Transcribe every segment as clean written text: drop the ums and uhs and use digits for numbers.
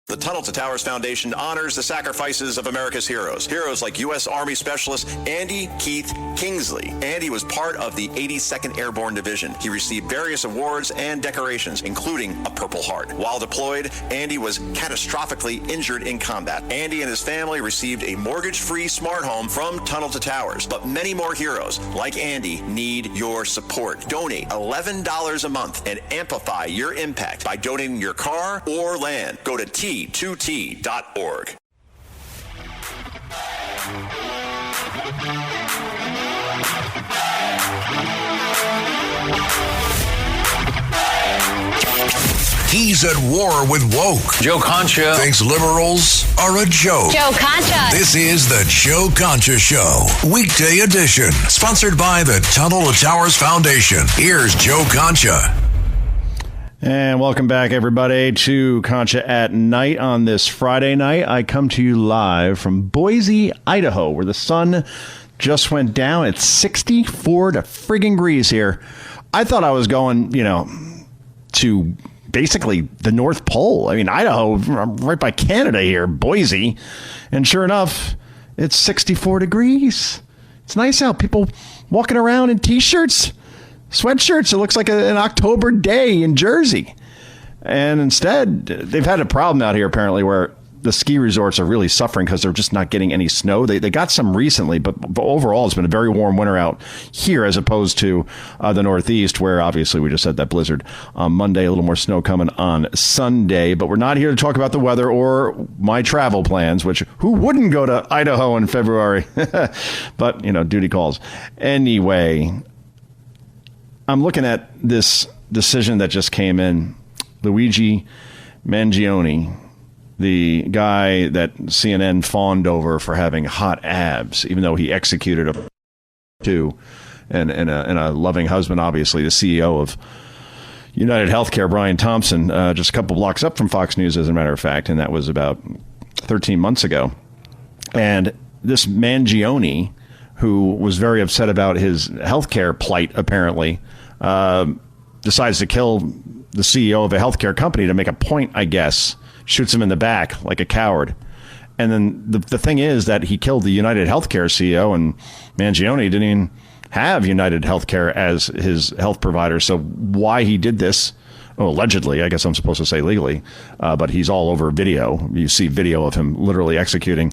The Tunnel to Towers Foundation honors the sacrifices of America's heroes. Heroes like U.S. Army Specialist Andy Keith Kingsley. Andy was part of the 82nd Airborne Division. He received various awards and decorations, including a Purple Heart. While deployed, Andy was catastrophically injured in combat. Andy and his family received a mortgage-free smart home from Tunnel to Towers. But many more heroes, like Andy, need your support. Donate $11 a month and amplify your impact by donating your car or land. Go to T2T.org. He's at war with woke. Joe Concha thinks liberals are a joke. Joe Concha. This is the Joe Concha Show, weekday edition, sponsored by the Tunnel to Towers Foundation. Here's Joe Concha. And welcome back, everybody, to Concha at Night. On this Friday night, I come to you live from Boise, Idaho, where the sun just went down. It's 64 degrees here. I thought I was going, to basically the North Pole. I mean, Idaho, right by Canada here, Boise. And sure enough, it's 64 degrees. It's nice out. People walking around in T-shirts. Sweatshirts. It looks like an October day in Jersey. And instead, they've had a problem out here, apparently, where the ski resorts are really suffering because they're just not getting any snow. They got some recently, but overall, it's been a very warm winter out here as opposed to the Northeast, where obviously we just had that blizzard on Monday, a little more snow coming on Sunday. But we're not here to talk about the weather or my travel plans, which who wouldn't go to Idaho in February? But, duty calls. Anyway, I'm looking at this decision that just came in. Luigi Mangion, the guy that CNN fawned over for having hot abs, even though he executed a two, and a loving husband, obviously, the CEO of United Healthcare, Brian Thompson, just a couple blocks up from Fox News, as a matter of fact, and that was about 13 months ago. And this Mangione, who was very upset about his healthcare plight, apparently, decides to kill the CEO of a healthcare company to make a point, I guess. Shoots him in the back like a coward. And then the thing is that he killed the United Healthcare CEO, and Mangione didn't even have United Healthcare as his health provider. So why he did this, allegedly, I guess I'm supposed to say legally, but he's all over video. You see video of him literally executing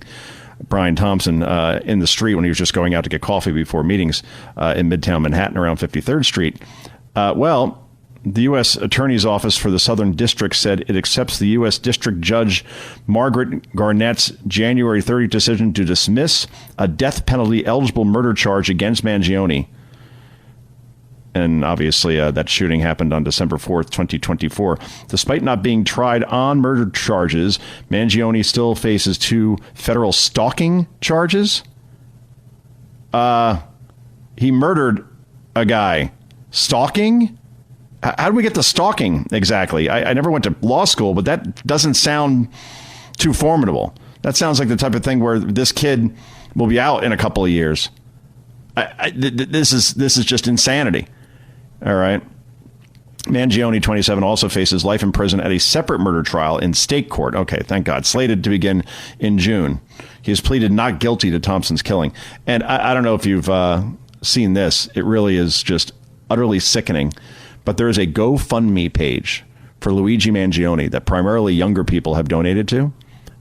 Brian Thompson in the street when he was just going out to get coffee before meetings in Midtown Manhattan around 53rd Street. The U.S. Attorney's Office for the Southern District said it accepts the U.S. District Judge Margaret Garnett's January 30th decision to dismiss a death penalty eligible murder charge against Mangione. And obviously, that shooting happened on December 4th, 2024. Despite not being tried on murder charges, Mangione still faces 2 federal stalking charges. He murdered a guy. Stalking? How do we get to stalking exactly? I never went to law school, but that doesn't sound too formidable. That sounds like the type of thing where this kid will be out in a couple of years. This is just insanity. All right. Mangione, 27, also faces life in prison at a separate murder trial in state court. Okay, thank God. Slated to begin in June. He has pleaded not guilty to Thompson's killing. And I don't know if you've seen this. It really is just utterly sickening. But there is a GoFundMe page for Luigi Mangione that primarily younger people have donated to.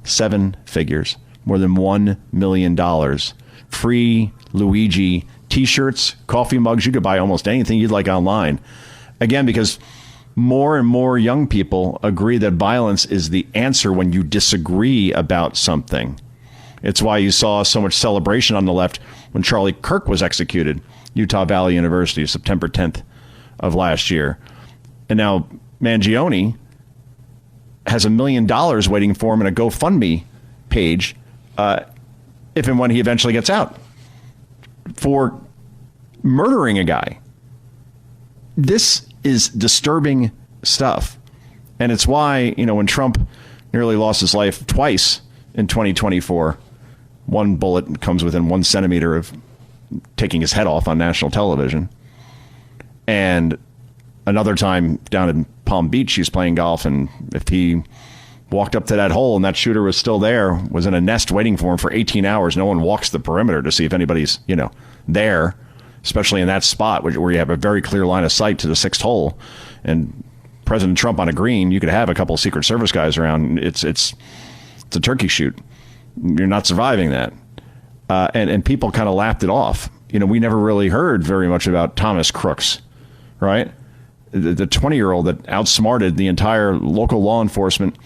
7 figures, more than $1 million. Free Luigi T-shirts, coffee mugs. You could buy almost anything you'd like online. Again, because more and more young people agree that violence is the answer when you disagree about something. It's why you saw so much celebration on the left when Charlie Kirk was executed, Utah Valley University, September 10th. Of last year. And now Mangione has $1 million waiting for him in a GoFundMe page if and when he eventually gets out for murdering a guy. This is disturbing stuff. And it's why, when Trump nearly lost his life twice in 2024, one bullet comes within 1 centimeter of taking his head off on national television. And another time down in Palm Beach, he's playing golf, and if he walked up to that hole and that shooter was still there, was in a nest waiting for him for 18 hours. No one walks the perimeter to see if anybody's, there, especially in that spot where you have a very clear line of sight to the sixth hole. And President Trump on a green, you could have a couple of Secret Service guys around. It's a turkey shoot. You're not surviving that. And people kind of laughed it off. We never really heard very much about Thomas Crooks, right? The 20-year-old that outsmarted the entire local law enforcement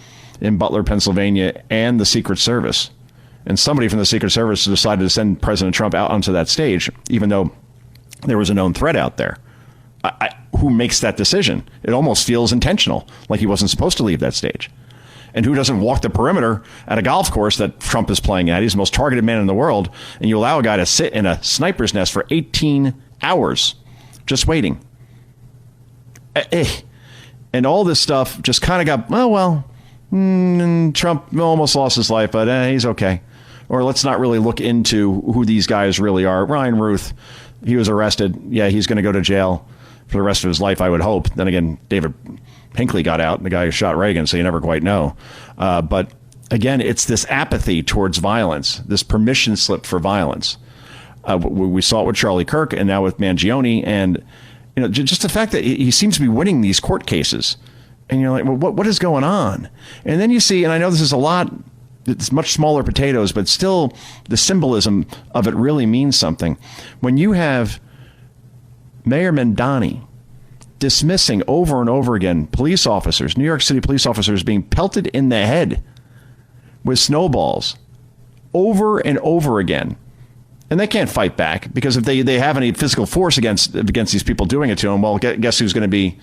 in Butler, Pennsylvania, and the Secret Service. And somebody from the Secret Service decided to send President Trump out onto that stage, even though there was a known threat out there. Who makes that decision? It almost feels intentional, like he wasn't supposed to leave that stage. And who doesn't walk the perimeter at a golf course that Trump is playing at? He's the most targeted man in the world. And you allow a guy to sit in a sniper's nest for 18 hours just waiting. And all this stuff just kind of got, Trump almost lost his life, but he's okay. Or let's not really look into who these guys really are. Ryan Ruth, he was arrested. Yeah, he's going to go to jail for the rest of his life, I would hope. Then again, David Hinckley got out, the guy who shot Reagan, so you never quite know. But again, it's this apathy towards violence, this permission slip for violence. We saw it with Charlie Kirk and now with Mangione. And just the fact that he seems to be winning these court cases. And you're like, well, what is going on? And then you see, and I know this is it's much smaller potatoes, but still the symbolism of it really means something. When you have Mayor Mamdani dismissing over and over again police officers, New York City police officers being pelted in the head with snowballs over and over again. And they can't fight back because if they have any physical force against these people doing it to them, well, guess who's going to be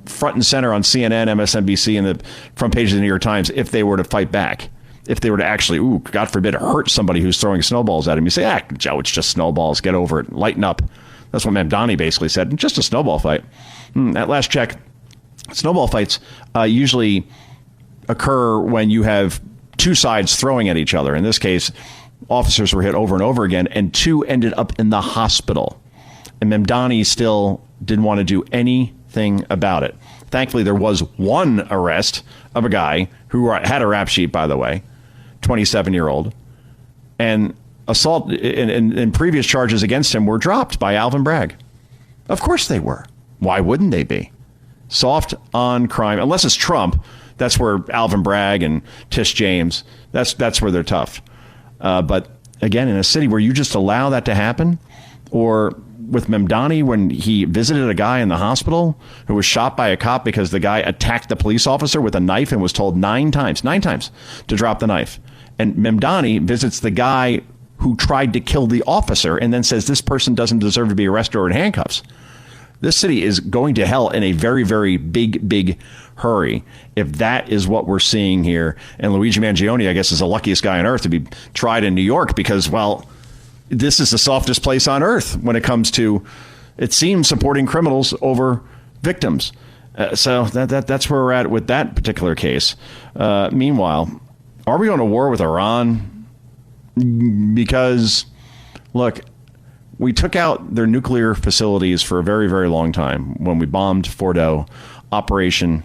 front and center on CNN, MSNBC, and the front page of the New York Times if they were to fight back? If they were to actually, God forbid, hurt somebody who's throwing snowballs at him. You say, Joe, it's just snowballs. Get over it. Lighten up. That's what Mamdani basically said. Just a snowball fight. At last check, snowball fights usually occur when you have two sides throwing at each other. In this case, officers were hit over and over again, and two ended up in the hospital. And Mamdani still didn't want to do anything about it. Thankfully, there was one arrest of a guy who had a rap sheet, by the way, 27-year-old. And assault and previous charges against him were dropped by Alvin Bragg. Of course they were. Why wouldn't they be? Soft on crime, unless it's Trump. That's where Alvin Bragg and Tish James, that's where they're tough. But again, in a city where you just allow that to happen, or with Mamdani when he visited a guy in the hospital who was shot by a cop because the guy attacked the police officer with a knife and was told nine times to drop the knife. And Mamdani visits the guy who tried to kill the officer and then says this person doesn't deserve to be arrested or in handcuffs. This city is going to hell in a very, very big hurry if that is what we're seeing here. And Luigi Mangione, I guess, is the luckiest guy on earth to be tried in New York because, well, this is the softest place on earth when it comes to, it seems, supporting criminals over victims. So that's where we're at with that particular case. Meanwhile, are we going to war with Iran? Because, look, we took out their nuclear facilities for a very, very long time when we bombed Fordo, Operation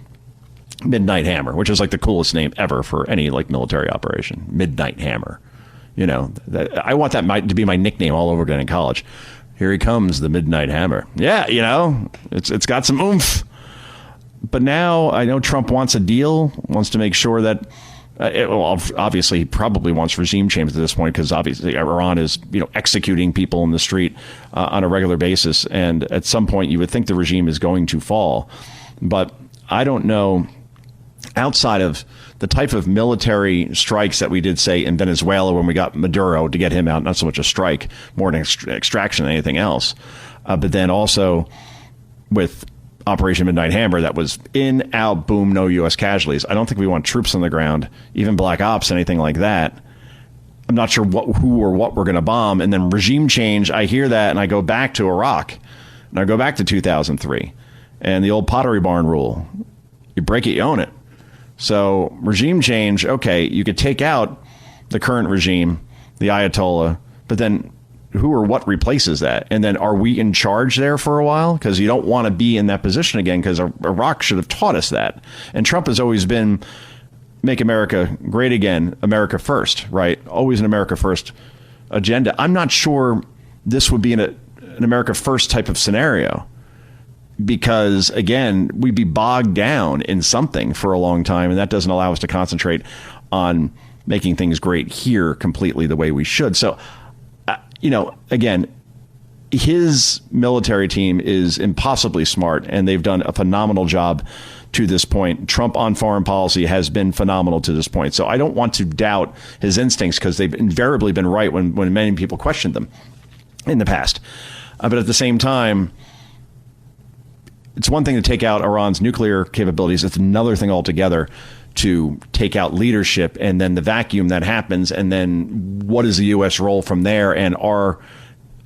Midnight Hammer, which is like the coolest name ever for any military operation. Midnight Hammer. I want that to be my nickname all over again in college. Here he comes, the Midnight Hammer. Yeah, it's got some oomph. But now I know Trump wants a deal, wants to make sure that obviously, he probably wants regime change at this point because obviously Iran is, executing people in the street on a regular basis. And at some point, you would think the regime is going to fall. But I don't know, outside of the type of military strikes that we did, say, in Venezuela when we got Maduro to get him out, not so much a strike, more an extraction than anything else. But then also with Operation Midnight Hammer, that was in, out, boom, no U.S. casualties. I don't think we want troops on the ground, even black ops, anything like that. I'm not sure who or what we're going to bomb. And then regime change, I hear that, and I go back to Iraq, and I go back to 2003, and the old Pottery Barn rule. You break it, you own it. So regime change, okay, you could take out the current regime, the Ayatollah, but then who or what replaces that? And then are we in charge there for a while? Because you don't want to be in that position again, because Iraq should have taught us that. And Trump has always been make America great again, America first, right? Always an America first agenda. I'm not sure this would be an America first type of scenario because, again, we'd be bogged down in something for a long time, and that doesn't allow us to concentrate on making things great here completely the way we should. So, again, his military team is impossibly smart, and they've done a phenomenal job to this point. Trump on foreign policy has been phenomenal to this point. So I don't want to doubt his instincts because they've invariably been right when many people questioned them in the past. But at the same time, it's one thing to take out Iran's nuclear capabilities. It's another thing altogether to take out leadership and then the vacuum that happens. And then what is the U.S. role from there? And are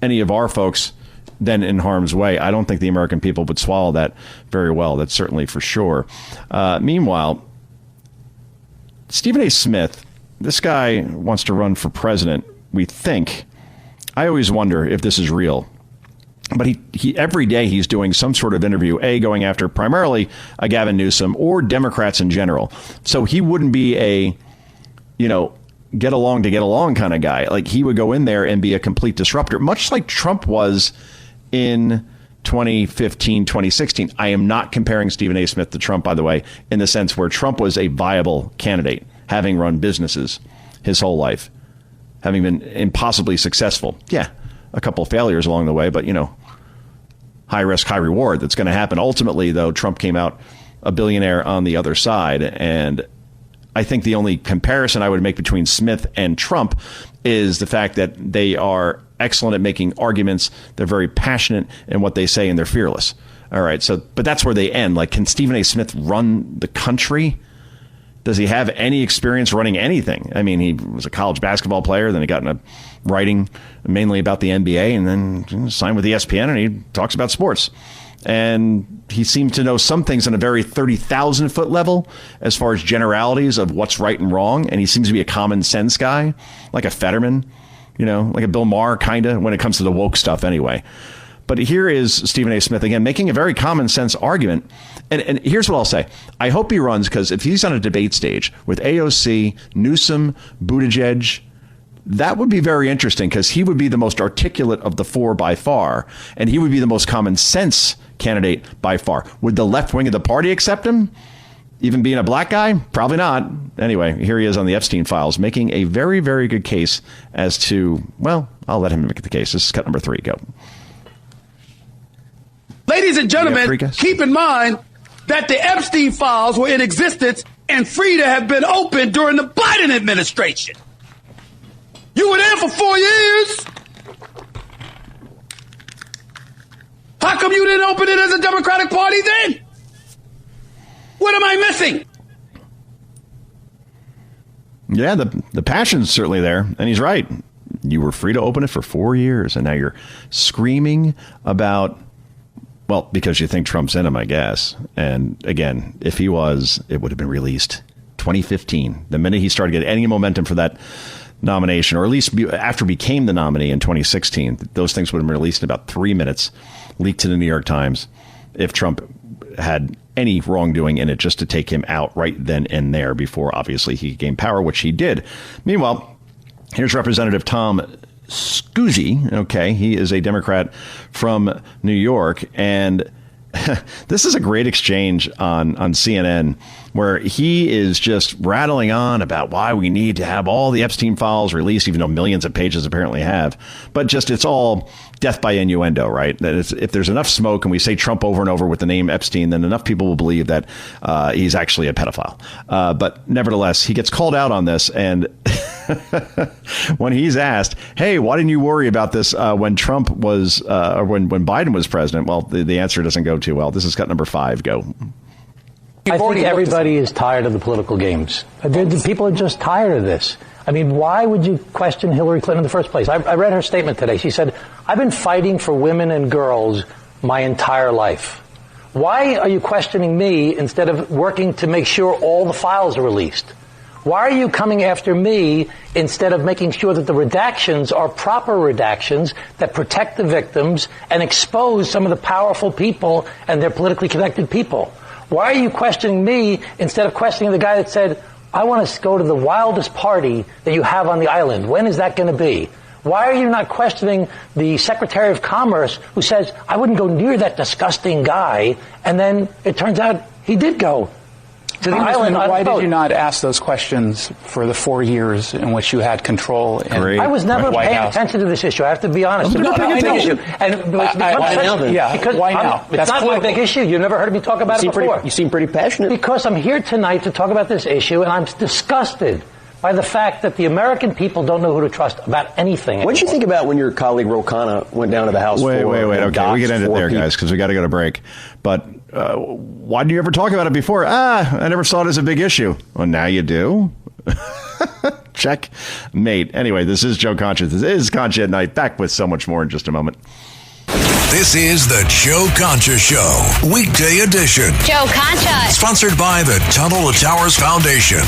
any of our folks then in harm's way? I don't think the American people would swallow that very well. That's certainly for sure. Meanwhile, Stephen A. Smith, this guy wants to run for president, we think. I always wonder if this is real. But he every day he's doing some sort of interview, going after primarily Gavin Newsom or Democrats in general. So he wouldn't be a, get along to get along kind of guy. Like, he would go in there and be a complete disruptor, much like Trump was in 2015, 2016. I am not comparing Stephen A. Smith to Trump, by the way, in the sense where Trump was a viable candidate, having run businesses his whole life, having been impossibly successful. Yeah, a couple of failures along the way, but, high risk, high reward. That's going to happen. Ultimately, though, Trump came out a billionaire on the other side. And I think the only comparison I would make between Smith and Trump is the fact that they are excellent at making arguments. They're very passionate in what they say, and they're fearless. All right. So, but that's where they end. Like, can Stephen A. Smith run the country? Does he have any experience running anything? I mean, he was a college basketball player. Then he got into writing mainly about the NBA, and then signed with ESPN, and he talks about sports. And he seems to know some things on a very 30,000 foot level as far as generalities of what's right and wrong. And he seems to be a common sense guy, like a Fetterman, like a Bill Maher, kind of, when it comes to the woke stuff anyway. But here is Stephen A. Smith, again, making a very common sense argument. And here's what I'll say. I hope he runs, because if he's on a debate stage with AOC, Newsom, Buttigieg, that would be very interesting, because he would be the most articulate of the four by far, and he would be the most common sense candidate by far. Would the left wing of the party accept him? Even being a black guy? Probably not. Anyway, here he is on the Epstein files, making a very, very good case as to, well, I'll let him make the case. This is cut number 3. Go. Ladies and gentlemen, keep in mind that the Epstein files were in existence and free to have been opened during the Biden administration. You were there for 4 years. How come you didn't open it as a Democratic Party then? What am I missing? Yeah, the passion's certainly there. And he's right. You were free to open it for 4 years. And now you're screaming about, well, because you think Trump's in him, I guess. And again, if he was, it would have been released 2015. The minute he started getting any momentum for that nomination, or at least after became the nominee in 2016, those things would have been released in about 3 minutes, leaked to the New York Times, if Trump had any wrongdoing in it, just to take him out right then and there before, obviously, he gained power, which he did. Meanwhile, here's Representative Tom Scuzzi. Okay, he is a Democrat from New York, and this is a great exchange on CNN where he is just rattling on about why we need to have all the Epstein files released, even though millions of pages apparently have. But just, it's all death by innuendo, right? That it's, if there's enough smoke and we say Trump over and over with the name Epstein, then enough people will believe that he's actually a pedophile. But nevertheless, he gets called out on this. And when he's asked, hey, why didn't you worry about this when Trump was or when Biden was president? Well, the answer doesn't go too well. This is cut number 5. Go. I think everybody is tired of the political games. People are just tired of this. I mean, why would you question Hillary Clinton in the first place? I read her statement today. She said, I've been fighting for women and girls my entire life. Why are you questioning me instead of working to make sure all the files are released? Why are you coming after me instead of making sure that the redactions are proper redactions that protect the victims and expose some of the powerful people and their politically connected people? Why are you questioning me instead of questioning the guy that said, I want to go to the wildest party that you have on the island. When is that going to be? Why are you not questioning the Secretary of Commerce who says, I wouldn't go near that disgusting guy, and then it turns out he did go to the island? Why did you not ask those questions for the 4 years in which you had control? I was never paying attention to this issue. I have to be honest. It's not a big issue. Why now? It's not my big issue. You never heard me talk about it before. You seem pretty passionate. Because I'm here tonight to talk about this issue, and I'm disgusted by the fact that the American people don't know who to trust about anything. What did you think about when your colleague Ro Khanna went down to the House? Wait. Okay, we can end it there, guys, because we got to go to break. But why didn't you ever talk about it before? I never saw it as a big issue. Well, now you do. Check, mate. Anyway, this is Joe Concha. This is Concha at Night. Back with so much more in just a moment. This is the Joe Concha Show, weekday edition. Joe Concha. Sponsored by the Tunnel to Towers Foundation.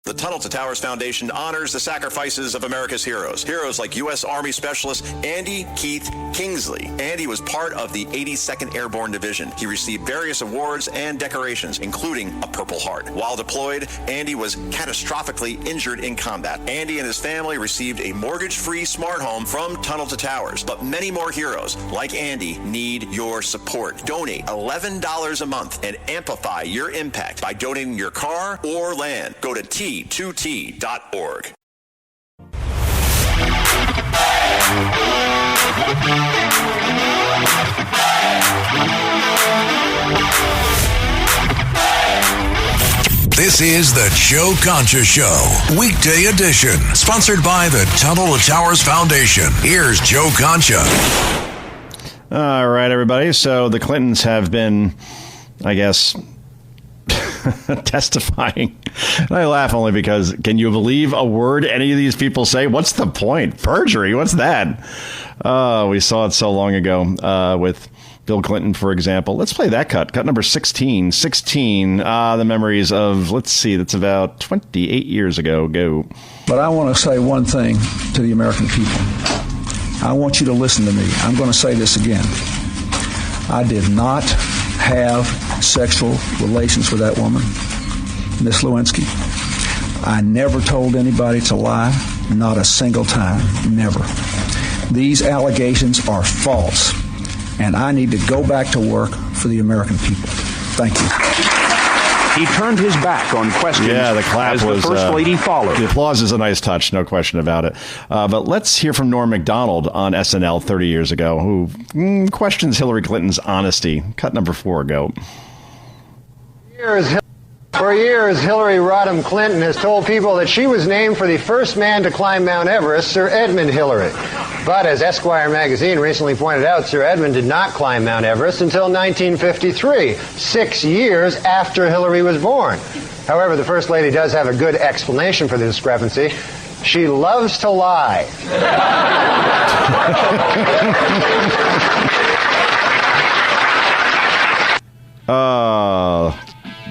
The Tunnel to Towers Foundation honors the sacrifices of America's heroes. Heroes like U.S. Army Specialist Andy Keith Kingsley. Andy was part of the 82nd Airborne Division. He received various awards and decorations, including a Purple Heart. While deployed, Andy was catastrophically injured in combat. Andy and his family received a mortgage-free smart home from Tunnel to Towers. But many more heroes, like Andy, need your support. Donate $11 a month and amplify your impact by donating your car or land. Go to T2T.org. This is the Joe Concha Show, weekday edition, sponsored by the Tunnel to Towers Foundation. Here's Joe Concha. All right, everybody. So the Clintons have been, I guess, testifying. And I laugh only because, can you believe a word any of these people say? What's the point? Perjury? What's that? We saw it so long ago with Bill Clinton, for example. Let's play that cut. Cut number 16. 16. The memories of, let's see, that's about 28 years ago. Go. But I want to say one thing to the American people. I want you to listen to me. I'm going to say this again. I did not have sexual relations with that woman, Miss Lewinsky. I never told anybody to lie, not a single time, never. These allegations are false, and I need to go back to work for the American people. Thank you. He turned his back on questions. Yeah, the clap as was. The First Lady followed. The applause is a nice touch, no question about it. But let's hear from Norm Macdonald on SNL 30 years ago, who questions Hillary Clinton's honesty. Cut number 4, go. For years, Hillary Rodham Clinton has told people that she was named for the first man to climb Mount Everest, Sir Edmund Hillary. But as Esquire magazine recently pointed out, Sir Edmund did not climb Mount Everest until 1953, 6 years after Hillary was born. However, the First Lady does have a good explanation for the discrepancy. She loves to lie.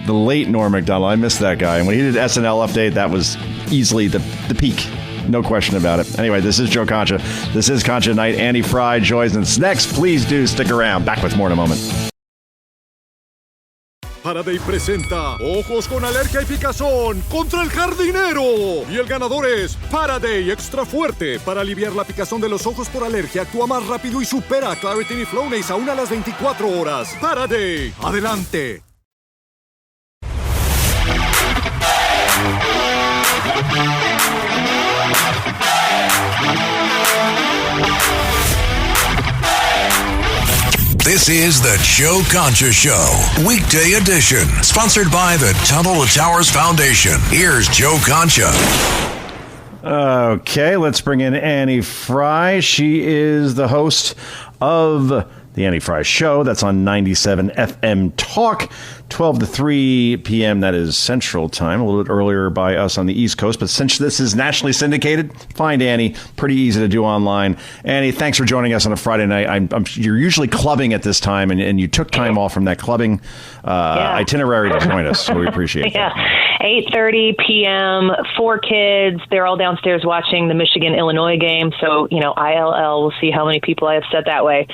The late Norm Macdonald. I missed that guy. And when he did SNL Update, that was easily the peak. No question about it. Anyway, this is Joe Concha. This is Concha Night. Andy Fry joins us next. Please do stick around. Back with more in a moment. Faraday presenta Ojos con Alergia y Picazón contra el jardinero. Y el ganador es Faraday Extra Fuerte. Para aliviar la picazón de los ojos por alergia, actúa más rápido y supera a Claritin y Flonase aún a las 24 horas. Faraday, adelante. This is the Joe Concha Show, weekday edition, sponsored by the Tunnel to Towers Foundation. Here's Joe Concha. Okay, let's bring in Annie Fry. She is the host of the Annie Fry Show. That's on 97 FM Talk, 12 to 3 p.m. That is Central Time, a little bit earlier by us on the East Coast. But since this is nationally syndicated, find Annie. Pretty easy to do online. Annie, thanks for joining us on a Friday night. You're usually clubbing at this time, and you took time off from that clubbing itinerary to join us, so we appreciate it. Yeah. 8:30 p.m., 4 kids. They're all downstairs watching the Michigan-Illinois game. So, ILL, we'll see how many people I have set that way.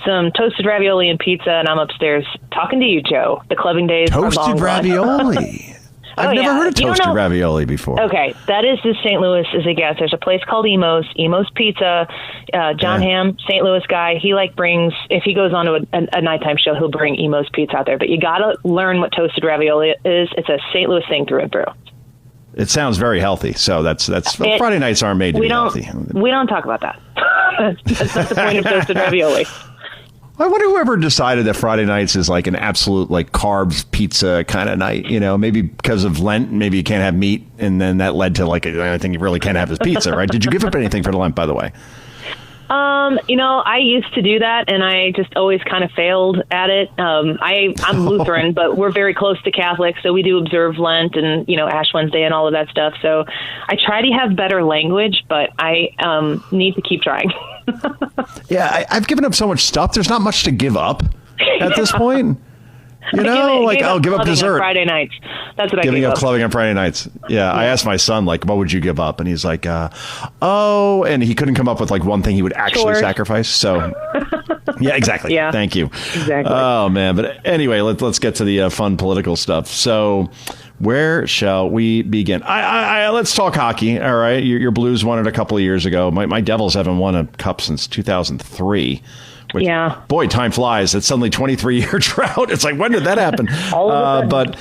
Some toasted ravioli and pizza, and I'm upstairs talking to you, Joe. The clubbing days are long Toasted ravioli. I've never heard of toasted ravioli before. Okay, that is as St. Louis as it gets. There's a place called Emo's Pizza. John Hamm, St. Louis guy, he brings, if he goes on to a nighttime show, he'll bring Emo's Pizza out there. But you got to learn what toasted ravioli is. It's a St. Louis thing through and through. It sounds very healthy. So that's Friday nights aren't made to be healthy. We don't talk about that. That's not the point of toasted ravioli. I wonder whoever decided that Friday nights is like an absolute carbs pizza kind of night. Maybe because of Lent, maybe you can't have meat, and then that led to I think you really can't have is pizza, right? Did you give up anything for the Lent, by the way? I used to do that, and I just always kind of failed at it. I'm Lutheran, but we're very close to Catholic, so we do observe Lent and, Ash Wednesday and all of that stuff. So I try to have better language, but I need to keep trying. Yeah, I've given up so much stuff. There's not much to give up at this point. I'll give up dessert. On Friday nights. That's what I giving gave up. Clubbing on Friday nights. Yeah, I asked my son, what would you give up? And he's like, and he couldn't come up with one thing he would actually sacrifice. So, yeah, exactly. Yeah. Thank you. Exactly. Oh, man. But anyway, let's get to the fun political stuff. So, where shall we begin? Let's talk hockey. All right. Your Blues won it a couple of years ago. My Devils haven't won a cup since 2003. Which, boy, time flies. It's suddenly 23-year drought. It's when did that happen? But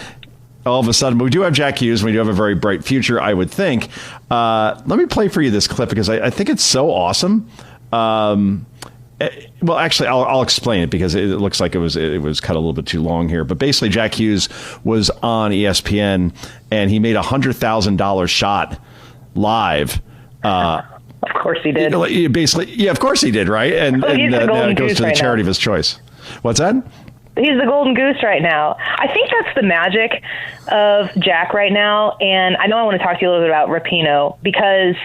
all of a sudden, we do have Jack Hughes, and we do have a very bright future, I would think. Let me play for you this clip because I think it's so awesome. Well, actually, I'll explain it because it looks like it was cut a little bit too long here. But basically, Jack Hughes was on ESPN, and he made $100,000 shot live. Of course he did. Basically, of course he did, right? And it goes to the charity of his choice. What's that? He's the golden goose right now. I think that's the magic of Jack right now. And I know I want to talk to you a little bit about Rapinoe because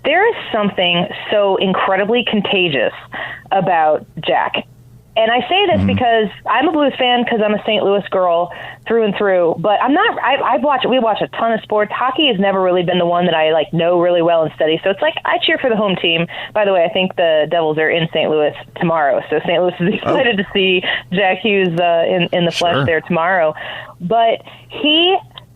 there is something so incredibly contagious about Jack. And I say this because I'm a Blues fan because I'm a St. Louis girl through and through. But I'm not. We watch a ton of sports. Hockey has never really been the one that I know really well and study. So it's I cheer for the home team. By the way, I think the Devils are in St. Louis tomorrow. So St. Louis is excited to see Jack Hughes in the flesh there tomorrow. But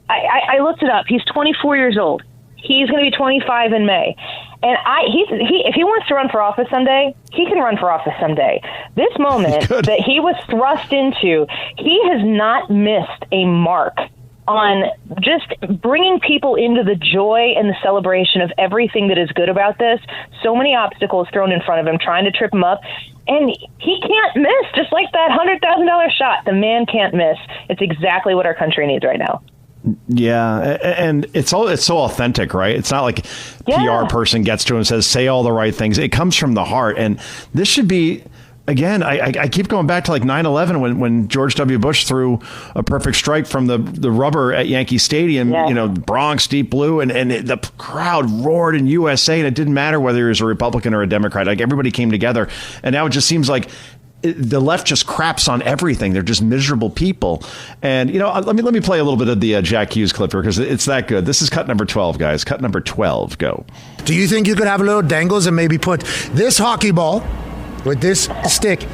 I looked it up. He's 24 years old. He's going to be 25 in May. And if he wants to run for office someday, he can run for office someday. This moment that he was thrust into, he has not missed a mark on just bringing people into the joy and the celebration of everything that is good about this. So many obstacles thrown in front of him, trying to trip him up. And he can't miss, just like that $100,000 shot. The man can't miss. It's exactly what our country needs right now. Yeah, and it's so authentic, right? It's not like PR person gets to him and says, say all the right things. It comes from the heart. And this should be, again, I keep going back to 9/11 when George W. Bush threw a perfect strike from the rubber at Yankee Stadium, Bronx, deep blue, and the crowd roared in USA, and it didn't matter whether he was a Republican or a Democrat. Everybody came together. And now it just seems like the left just craps on everything. They're just miserable people. And, let me play a little bit of the Jack Hughes clip here because it's that good. This is cut number 12, guys. Cut number 12. Go. Do you think you could have a little dangles and maybe put this hockey ball with this stick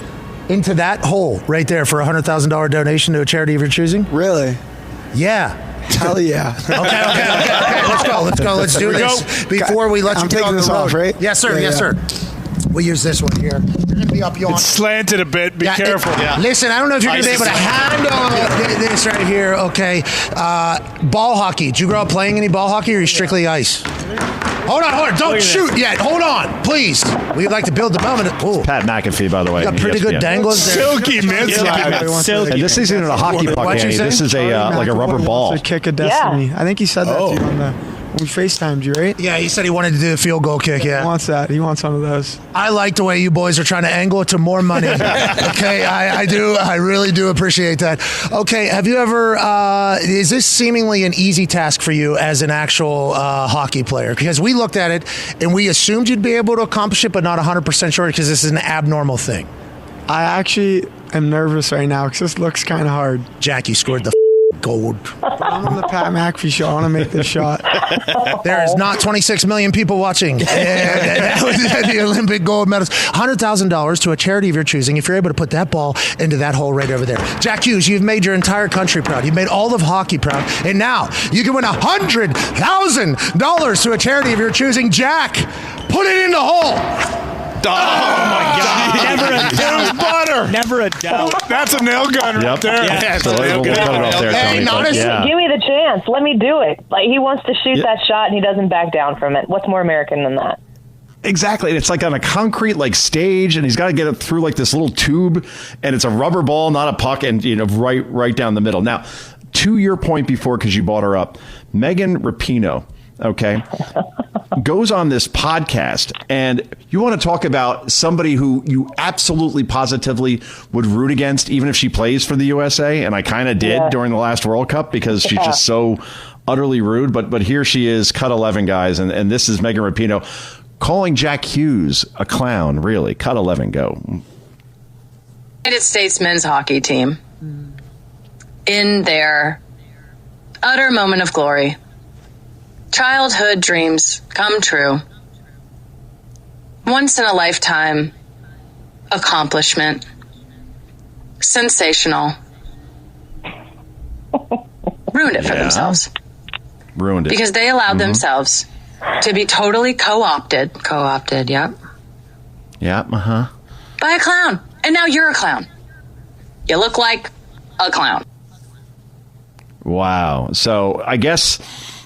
into that hole right there for a $100,000 donation to a charity of your choosing? Really? Yeah. Hell yeah. Okay. Let's go. Let's do this before we let you get on the road. Off, right? Yes, sir. Yes, sir. We'll use this one here. You're going to be up yonder. It's slanted a bit. Be careful. Listen, I don't know if you're going to be able to handle this right here. Okay. Ball hockey. Did you grow up playing any ball hockey or are you strictly ice? Hold on. Don't shoot yet. Hold on, please. We'd like to build the moment. Pat McAfee, by the way. You got pretty good danglers there. Silky mid-slide. And this isn't a hockey puck, Andy. This is a rubber ball. It's a kick of destiny. I think he said that to you when we FaceTimed you, right? Yeah, he said he wanted to do a field goal kick, He wants that. He wants one of those. I like the way you boys are trying to angle it to more money. Okay, I do. I really do appreciate that. Okay, have you ever, is this seemingly an easy task for you as an actual hockey player? Because we looked at it and we assumed you'd be able to accomplish it, but not 100% sure because this is an abnormal thing. I actually am nervous right now because this looks kind of hard. Jack, you scored the gold. I'm on the Pat McAfee show. I want to make this shot. There is not 26 million people watching. That was the Olympic gold medals. $100,000 to a charity of your choosing if you're able to put that ball into that hole right over there. Jack Hughes, you've made your entire country proud. You've made all of hockey proud. And now you can win $100,000 to a charity of your choosing. Jack, put it in the hole. Oh my God! Never a doubt. Butter. Never a doubt. That's a nail gun right there. Yeah, so we'll cut it off there, Tony. Give me the chance. Let me do it. Like, he wants to shoot that shot and he doesn't back down from it. What's more American than that? Exactly. It's like on a concrete stage, and he's got to get it through like this little tube, and it's a rubber ball, not a puck, and right down the middle. Now, to your point before, because you brought her up, Megan Rapinoe, okay, goes on this podcast, and you want to talk about somebody who you absolutely positively would root against, even if she plays for the USA, and I kind of did during the last World Cup because she's just so utterly rude. But here she is, cut 11, guys, and this is Megan Rapinoe calling Jack Hughes a clown. Really, cut 11, go. United States men's hockey team, in their utter moment of glory, childhood dreams come true, once in a lifetime accomplishment, sensational, ruined it for themselves. Ruined it. Because they allowed themselves to be totally co-opted, yep. Yeah, by a clown. And now you're a clown. You look like a clown. Wow. So I guess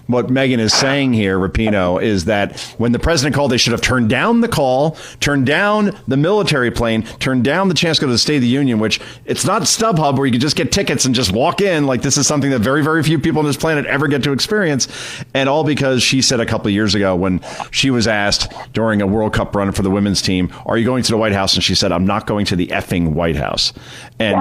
what Megan is saying here, Rapinoe, is that when the president called, they should have turned down the call, turned down the military plane, turned down the chance to go to the State of the Union, which it's not StubHub where you can just get tickets and just walk in. Like, this is something that very, very few people on this planet ever get to experience. And all because she said a couple of years ago when she was asked during a World Cup run for the women's team, are you going to the White House? And she said, I'm not going to the effing White House. And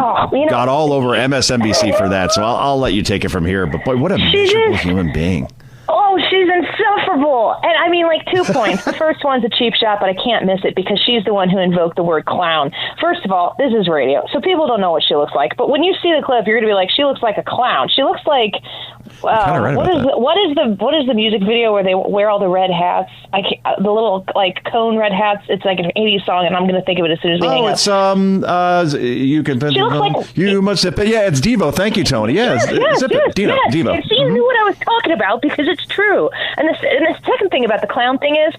got all over MSNBC for that. So I'll let you take it from here. But boy, what a miserable human being. Oh, she's insufferable. And I mean, 2 points. The first one's a cheap shot, but I can't miss it because she's the one who invoked the word clown. First of all, this is radio, so people don't know what she looks like. But when you see the clip, you're going to be like, she looks like a clown. She looks like what is the music video where they wear all the red hats? The little cone red hats. It's like an 80s song, and I'm going to think of it as soon as we hang up. It's you can. She looks like you must have. Yeah, it's Devo. Thank you, Tony. Yes, Devo. And she knew what I was talking about because it's true. And the second thing about the clown thing is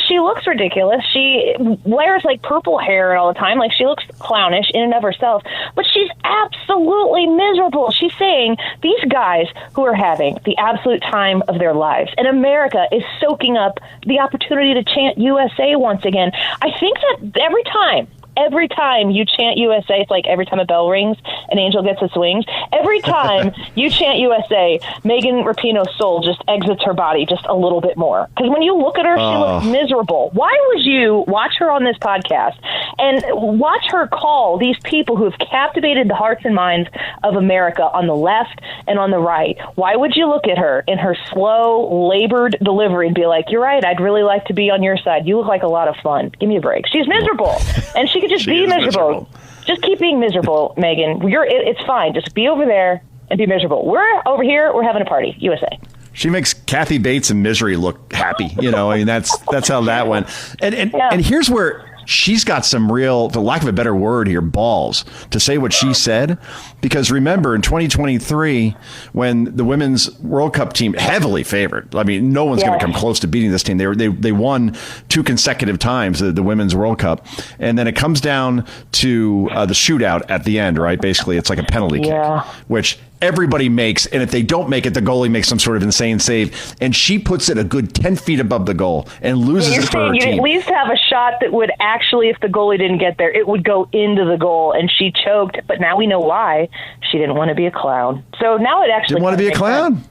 she looks ridiculous. She wears purple hair all the time. She looks clownish in and of herself, but she's absolutely miserable. She's saying these guys who are having the absolute time of their lives, and America is soaking up the opportunity to chant USA once again. I think that every time you chant USA, it's like every time a bell rings, an angel gets its wings. Every time you chant USA, Megan Rapinoe's soul just exits her body just a little bit more. Because when you look at her, she looks miserable. Why would you watch her on this podcast and watch her call these people who have captivated the hearts and minds of America on the left and on the right? Why would you look at her in her slow, labored delivery and be like, you're right, I'd really like to be on your side. You look like a lot of fun. Give me a break. She's miserable. And she could just be miserable. Just keep being miserable, Megan. It's fine. Just be over there and be miserable. We're over here. We're having a party. USA. She makes Kathy Bates in Misery look happy. That's how that went. And here's where she's got some real, for lack of a better word here, balls to say what she said. Because remember, in 2023, when the women's World Cup team, heavily favored, I mean, no one's going to come close to beating this team. They won 2 consecutive times, the women's World Cup. And then it comes down to the shootout at the end, right? Basically, it's like a penalty kick, which everybody makes, and if they don't make it, the goalie makes some sort of insane save, and she puts it a good 10 feet above the goal and loses it for her team. You'd at least have a shot that would actually, if the goalie didn't get there, it would go into the goal, and she choked, but now we know why. She didn't want to be a clown. So now it actually didn't want to be a clown?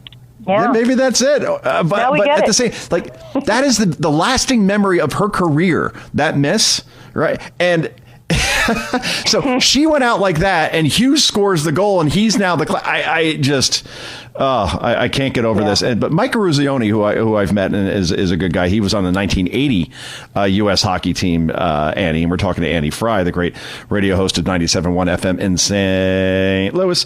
Yeah, maybe that's it. But at the same, that is the lasting memory of her career, that miss, right? And So she went out like that, and Hughes scores the goal, and he's now the. I can't get over this. But Mike Eruzione, who I've met and is a good guy. He was on the 1980 U.S. hockey team, Annie, and we're talking to Annie Fry, the great radio host of 97.1 FM in St. Louis.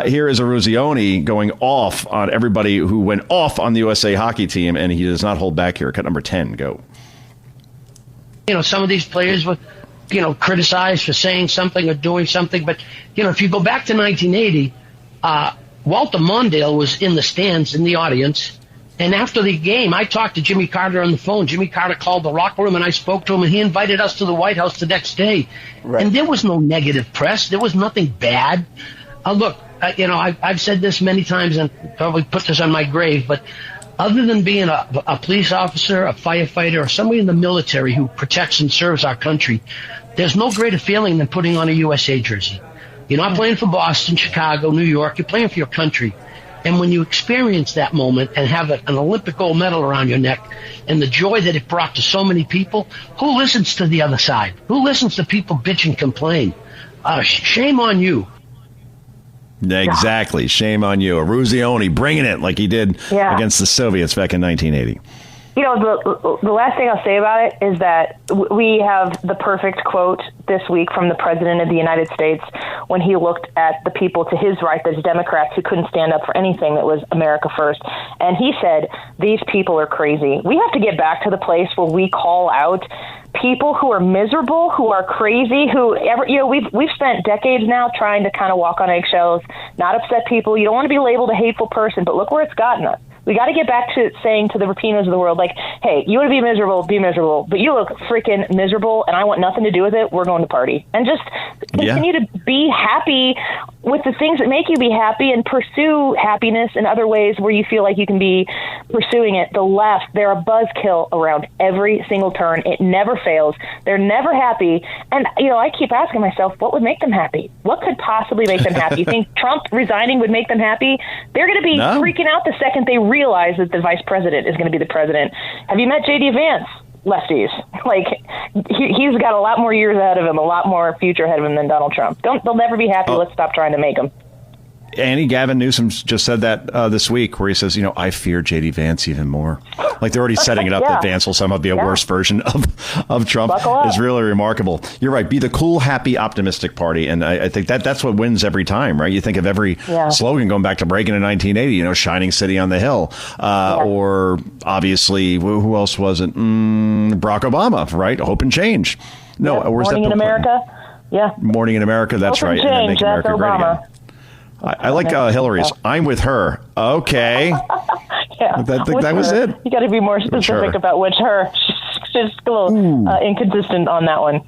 Here is Eruzione going off on everybody who went off on the USA hockey team, and he does not hold back here. Cut number 10, go. Some of these players were, criticized for saying something or doing something. But, if you go back to 1980, Walter Mondale was in the stands in the audience. And after the game, I talked to Jimmy Carter on the phone. Jimmy Carter called the locker room, and I spoke to him, and he invited us to the White House the next day. Right. And there was no negative press. There was nothing bad. Look, I've said this many times and probably put this on my grave, but other than being a police officer, a firefighter, or somebody in the military who protects and serves our country, there's no greater feeling than putting on a USA jersey. You're not playing for Boston, Chicago, New York. You're playing for your country. And when you experience that moment and have an Olympic gold medal around your neck and the joy that it brought to so many people, who listens to the other side? Who listens to people bitch and complain? Shame on you. Exactly. Shame on you. Eruzione bringing it like he did against the Soviets back in 1980. The last thing I'll say about it is that we have the perfect quote this week from the President of the United States when he looked at the people to his right, those Democrats who couldn't stand up for anything that was America first. And he said, these people are crazy. We have to get back to the place where we call out people who are miserable, who are crazy, we've spent decades now trying to kind of walk on eggshells, not upset people. You don't want to be labeled a hateful person, but look where it's gotten us. We got to get back to saying to the Rapinoes of the world, like, hey, you want to be miserable, but you look freaking miserable, and I want nothing to do with it. We're going to party. And just continue to be happy with the things that make you be happy and pursue happiness in other ways where you feel like you can be pursuing it. The left, they're a buzzkill around every single turn. It never fails. They're never happy. And, I keep asking myself, what would make them happy? What could possibly make them happy? You think Trump resigning would make them happy? They're going to be freaking out the second they realize that the vice president is going to be the president. Have you met J.D. Vance? Lefties. Like, he's got a lot more years ahead of him, a lot more future ahead of him than Donald Trump. They'll never be happy. Let's stop trying to make them. Annie, Gavin Newsom just said that this week, where he says, I fear J.D. Vance even more. Like, they're already setting it up that Vance will somehow be a worse version of Trump. It's really remarkable. You're right. Be the cool, happy, optimistic party. And I think that's what wins every time, right? You think of every slogan going back to Reagan in 1980, shining city on the hill. Or obviously, who else was it? Barack Obama, right? Hope and change. No, where's Morning that? in America. Yeah. Morning in America. That's Hope right. And change. Make America That's great Obama. again. I like Hillary's. I'm with her. Okay. That was it. You got to be more specific about which her. She's a little inconsistent on that one.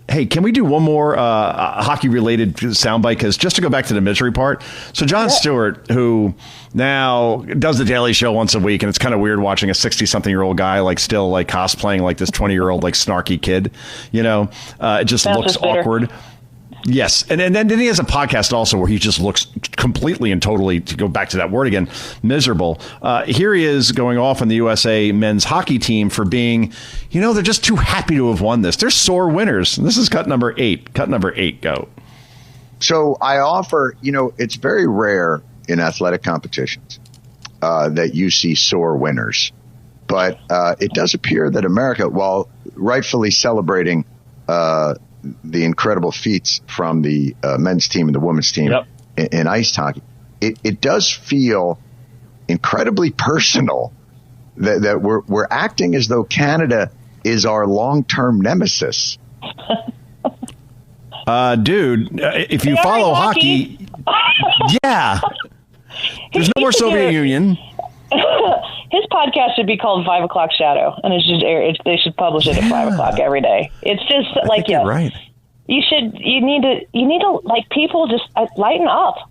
Hey, can we do one more hockey-related soundbite? Because just to go back to the misery part. So Jon Stewart, who now does the Daily Show once a week, and it's kind of weird watching a 60-something-year-old guy still cosplaying like this 20-year-old snarky kid. It just looks awkward. Yes. And then he has a podcast also where he just looks completely and totally, to go back to that word again, miserable. Here he is going off on the USA men's hockey team for being, they're just too happy to have won this. They're sore winners. And this is cut number 8. Cut number 8, go. So I offer, it's very rare in athletic competitions that you see sore winners. But it does appear that America, while rightfully celebrating the incredible feats from the men's team and the women's team in ice hockey, it does feel incredibly personal that we're acting as though Canada is our long-term nemesis. Dude, if you follow hockey, there's no more Soviet Union. His podcast should be called 5 O'Clock Shadow, and they should publish it at 5 o'clock every day. It's just you're right. You need to people just lighten up.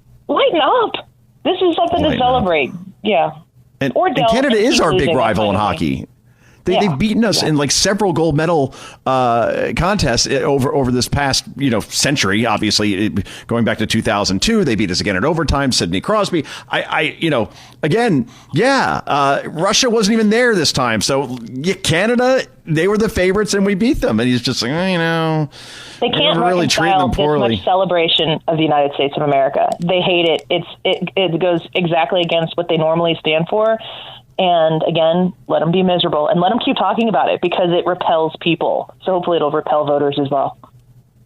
This is something to celebrate. Yeah. And Canada is our big rival in hockey. They've beaten us in like several gold medal contests over this past century. Obviously, going back to 2002, they beat us again in overtime. Sidney Crosby. Russia wasn't even there this time. So Canada, they were the favorites, and we beat them. And he's just like, they can't really treat them poorly. This much celebration of the United States of America. They hate it. It goes exactly against what they normally stand for. And again, let them be miserable and let them keep talking about it because it repels people. So hopefully it'll repel voters as well.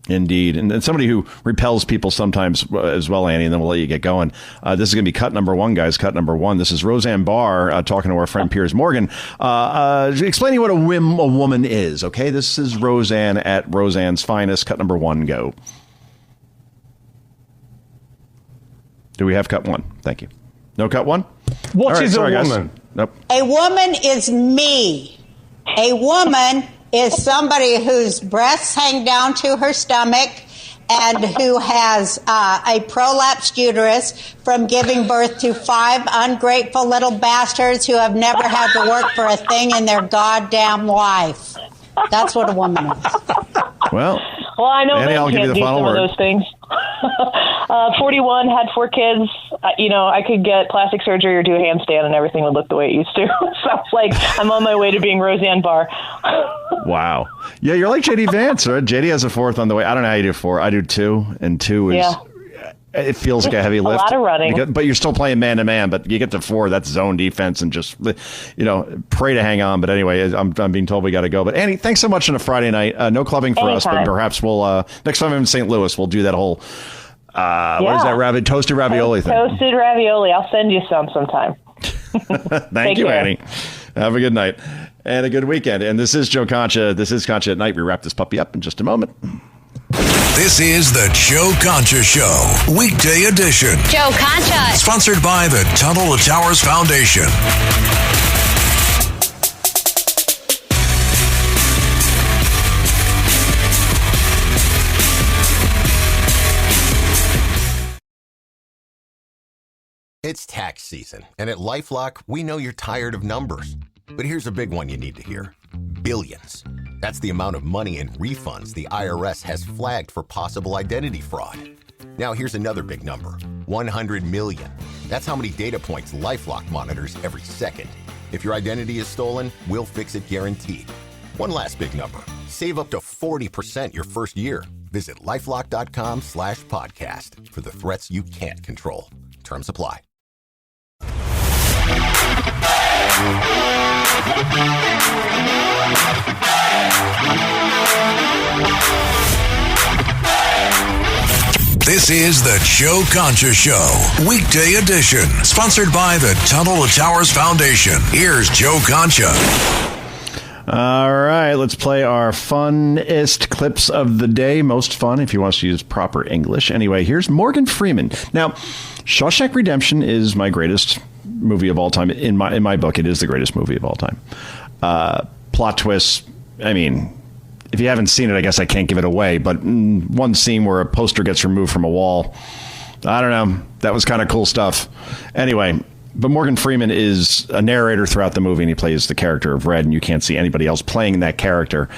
Indeed. And somebody who repels people sometimes as well, Annie, and then we'll let you get going. This is going to be cut number one, guys. Cut number one. This is Roseanne Barr talking to our friend Piers Morgan, explaining what a woman is. OK, this is Roseanne at Roseanne's finest. Cut number one. Go. Do we have cut one? Thank you. No cut one? What is a woman? Nope. A woman is me. A woman is somebody whose breasts hang down to her stomach and who has a prolapsed uterus from giving birth to 5 ungrateful little bastards who have never had to work for a thing in their goddamn life. That's what a woman is. Well, I know Annie, men can't do some of those things. 41, had 4 kids. I could get plastic surgery or do a handstand and everything would look the way it used to. So, I'm on my way to being Roseanne Barr. Wow. Yeah, you're like JD Vance, right? JD has a 4th on the way. I don't know how you do 4. I do 2, and 2 is... Yeah. It feels like a heavy lift. A lot of running. But you're still playing man-to-man, but you get to 4, that's zone defense, and just, pray to hang on. But anyway, I'm being told we got to go. But Annie, thanks so much on a Friday night. No clubbing for us, but perhaps we'll, next time I'm in St. Louis, we'll do that whole, what is that, toasted ravioli thing? Toasted ravioli. I'll send you some sometime. Thank you, Annie. Have a good night and a good weekend. And this is Joe Concha. This is Concha at Night. We wrap this puppy up in just a moment. This is the Joe Concha Show, weekday edition. Joe Concha. Sponsored by the Tunnel to Towers Foundation. It's tax season, and at LifeLock, we know you're tired of numbers. But here's a big one you need to hear. Billions. That's the amount of money in refunds the IRS has flagged for possible identity fraud. Now here's another big number. 100 million. That's how many data points LifeLock monitors every second. If your identity is stolen, we'll fix it guaranteed. One last big number. Save up to 40% your first year. Visit lifelock.com/podcast for the threats you can't control. Terms apply. This is the Joe Concha Show, weekday edition, sponsored by the Tunnel to Towers Foundation. Here's Joe Concha. All right, let's play our funnest clips of the day. Most fun, if you want to use proper English. Anyway, here's Morgan Freeman. Now, Shawshank Redemption is my greatest movie of all time. In my book, it is the greatest movie of all time. Plot twist, I mean, if you haven't seen it, I guess I can't give it away. But one scene where a poster gets removed from a wall, I don't know. That was kind of cool stuff. Anyway, but Morgan Freeman is a narrator throughout the movie, and he plays the character of Red, and you can't see anybody else playing that character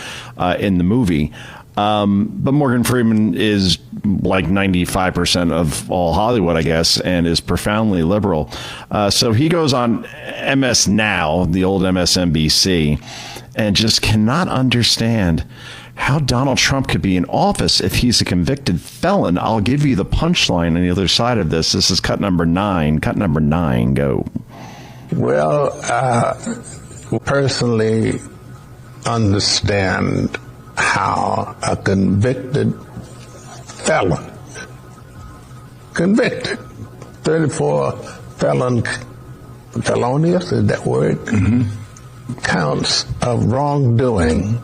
in the movie. But Morgan Freeman is like 95% of all Hollywood, I guess, and is profoundly liberal. So he goes on MS Now, the old MSNBC, and just cannot understand how Donald Trump could be in office if he's a convicted felon. I'll give you the punchline on the other side of this. This is cut number 9. Cut number 9. Go. Well, personally understand how a convicted felon, convicted, 34 felonious, is that word? Mm-hmm. Counts of wrongdoing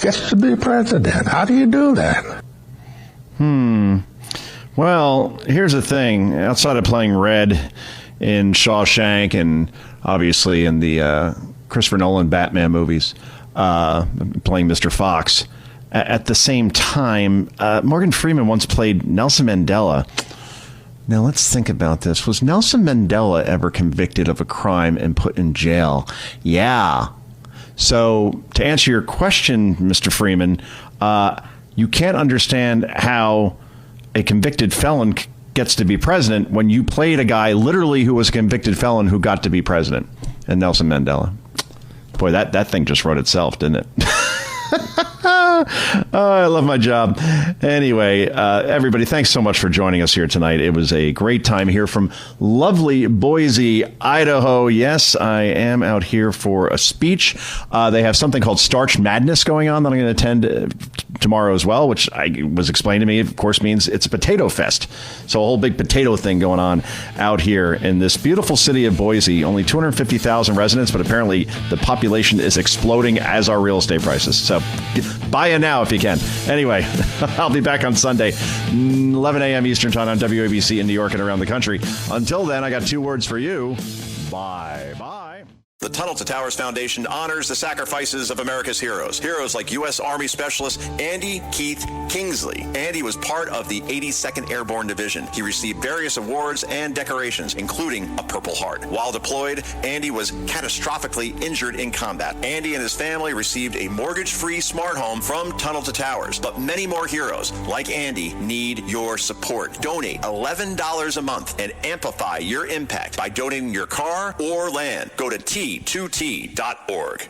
gets to be president. How do you do that? Well, here's the thing. Outside of playing Red in Shawshank and obviously in the Christopher Nolan Batman movies, playing Mr. Fox, at the same time, Morgan Freeman once played Nelson Mandela. Now, let's think about this. Was Nelson Mandela ever convicted of a crime and put in jail? Yeah. So, to answer your question, Mr. Freeman, you can't understand how a convicted felon gets to be president when you played a guy literally who was a convicted felon who got to be president, and Nelson Mandela. Boy, that thing just wrote itself, didn't it? Oh, I love my job. Anyway, everybody, thanks so much for joining us here tonight. It was a great time here from lovely Boise, Idaho. Yes, I am out here for a speech. They have something called Starch Madness going on that I'm going to attend tomorrow as well, which was explained to me, of course, means it's a potato fest. So a whole big potato thing going on out here in this beautiful city of Boise. Only 250,000 residents, but apparently the population is exploding as are real estate prices. So buy in now if you can. Anyway, I'll be back on Sunday, 11 a.m. Eastern Time on WABC in New York and around the country. Until then, I got 2 words for you. Bye-bye. The Tunnel to Towers Foundation honors the sacrifices of America's heroes. Heroes like U.S. Army Specialist Andy Keith Kingsley. Andy was part of the 82nd Airborne Division. He received various awards and decorations, including a Purple Heart. While deployed, Andy was catastrophically injured in combat. Andy and his family received a mortgage-free smart home from Tunnel to Towers. But many more heroes, like Andy, need your support. Donate $11 a month and amplify your impact by donating your car or land. Go to T2T.org.